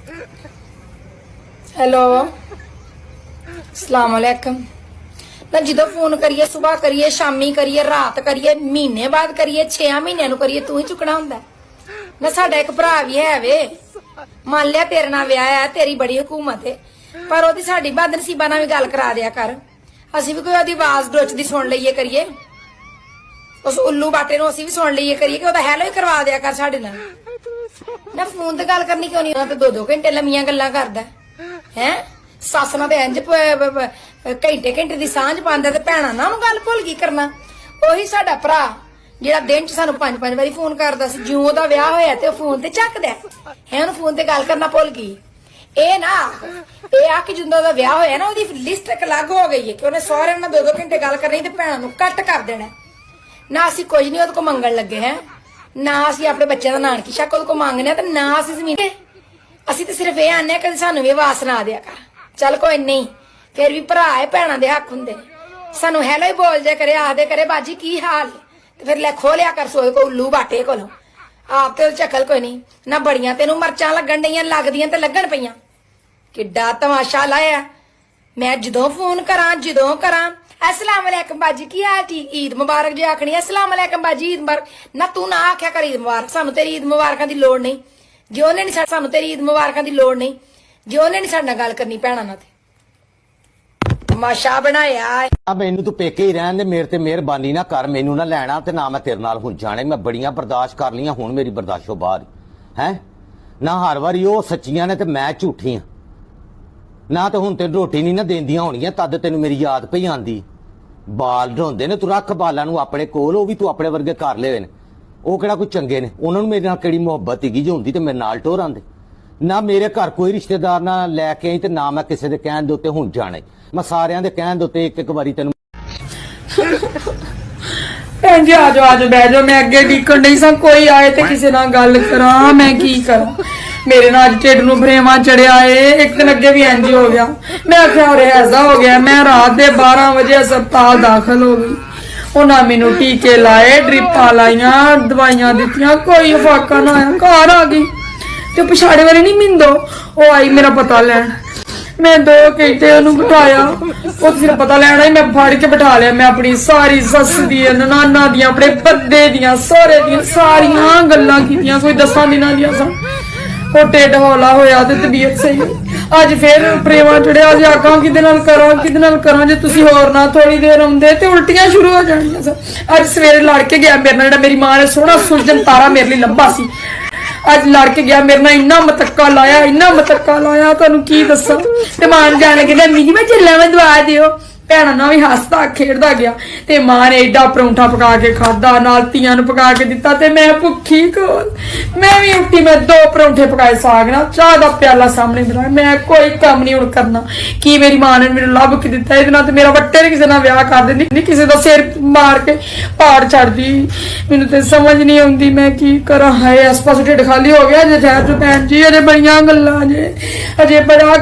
hello अस्सलाम वालेकुम ना जो फोन करिए सुबह करिए शामी करिए रात करिए महीने बाद करिए 6 महीनों करिए तू ही चुकना हुंदा ना साडा एक भरा भी है वे मान लिया तेरे नाल विआह है तेरी बड़ी हुकूमत है पर ओदी साडी बदनसीबा नाल भी गल करा दिया कर असीं भी कोई ओदी आवाज डोचदी सुन लईए करिए उस उल्लू बाटे नूं असीं भी सुन लईए करिए कि ओदा हैलो ही करवा दिया कर साडे नाल ना फोन ते गल करनी क्यों नहीं ते 2-2 घंटे लम्मियां गल्लां करदा है सस नाल ते इंज घंटे घंटे दी सांझ पांदा ते भैणां नाल गल भुल गई करना ओही साडा भरा जेड़ा दिन च सानू 5-5 वारी फोन करदा सी जिउं ओदा विआह होया ते फोन ते चकदा है ओनू फोन ते गल करना भुल गई ए ना ए आ कि जिंदा ओदा विआह होया ना ओदी लिस्ट एक अलग हो गई है कि ओने सारियां नाल 2-2 घंटे गल करनी ते भैणां नू कट कर देना ना असीं कुछ नहीं ओदे को मंगण लगे हैं ना असीं अपने बच्चों का नानकी शक ओदे को मंगने ते ना असीं जमीन असीं ते सिर्फ ये आने कदे सानू भी आवाज सुना दिया कर चल कोई नहीं फिर भी भरा है भैणां दे हक हुंदे सानू हैलो ही बोल जा करे आखदे करे बाजी की हाल ते फिर ले खोलिया कर सोए को उल्लू बाटे कोलों आप ते चकल कोई नहीं ना बड़ियां तेनू मरचां लगन डईयां लगदियां ते लगन पईयां किड्डा तमाशा लाया मैं जदों फोन करा अस्सलाम वालेकुम बाजी की हाल ठीक ईद मुबारक जी आखनी अस्सलाम वालेकुम बाजी ईद मुबारक ना तू ना आख्या कर ईद मुबारक सानू तेरी ईद मुबारक दी लोड़ नहीं जे ओने नहीं सानू तेरी ईद मुबारक दी लोड़ नहीं जे ओने नहीं साडे नाल गल करनी भैणां नाल ते तमाशा बनाया मैनू तू पेके ही रहन दे मेरे ते मेहरबानी ना कर मैनू ना लैना ते ना मैं तेरे नाल हुण जाने मैं बड़ियां बर्दाश्त कर लियां हुण मेरी बर्दाश्तों बाहर है ना हर वारी ओ सच्चियां ने ते मैं झूठी हां ना तो हुण तेन रोटी नहीं ना देंदियां होणियां तद तेनू मेरी याद पई आंदी बाल ढोंदे ने तू रख बालां नू अपने कोल ओ भी तू अपने वर्गे कर ले ओ किहड़ा कोई चंगे ने उन्हां नू मेरे नाल किहड़ी मुहब्बत हैगी जे हुंदी ते मेरे नाल टोर आंदे ना मेरे घर कोई रिश्तेदार ना लैके आई ते ना मैं किसी दे कहण दे उत्ते हुण जाणे मैं सारियां दे कहण दे उत्ते एक वारी तेनू भैन जी आ जाओ बह जाओ मैं अगे डिकण नहीं सा कोई आए ते किसी नाल गल करा मैं की करा मेरे नाल ढिड नूं भरेवा चढ़िया है एक दिन अगे भी इंज हो गया मैं आख्या और ऐसा हो गया मैं रात दे 12 बजे अस्पताल दाखिल हो गई उन्हें मैनू टीके लाए ड्रिपां लाइया दवाइयां दित्तियां कोई फाका ना आया घर आ गई ते पिछाड़े वाली नहीं मिंदो वो आई मेरा पता लैन मैं 2 घंटे उन्हें बिठाया वो फिर पता लैना ही मैं फड़ के बिठा लिया मैं अपनी सारी सस दी ननाना दियां अपने बंदे दियां सारे दियां सारियां गल्लां कीतियां कोई 10 दिनां दियां सन वो ढिड हौला होया ते तबीयत सही अज फिर प्रेमा चढ़िया अज आखां किदे नाल करा जे तुसीं होर ना थोड़ी देर आउंदे ते उल्टियां शुरू हो जाणियां सन अज सवेरे लड़ के गया मेरे नाल मेरी मां ने सोहना सुलझन तारा मेरे लिए लब्भा सी अज लड़ के गया मेरे नाल इन्ना मतक्का लाया तुहानूं की दस्सां ते मां ने जाने के अम्मी जी मैं चला मैं दवा दिओ भैणां नाल भी हसदा खेडदा गया ते मां ने एडा परौंठा पका के खादा नाल तियां नूं पका के दिता ते मैं भुखी कोल मैं भी उठी मैं 2 परौंठे पकाए साग नाल चाह दा प्याला सामने बनाया मैं कोई काम नहीं हुण करना कि मेरी मां ने मैनूं लभ के दिता इहदे नाल ते मेरा वट्टे ने किसे नाल विआह कर दिंदी नहीं किसे दा सिर मार के पाड़ छड्डदी मैनूं ते समझ नहीं आउंदी मैं की करा हाय आस पास ढिड खाली हो गया जे ठहर जो भैन जी अजे बड़ियां गल्लां जे अजे बड़ा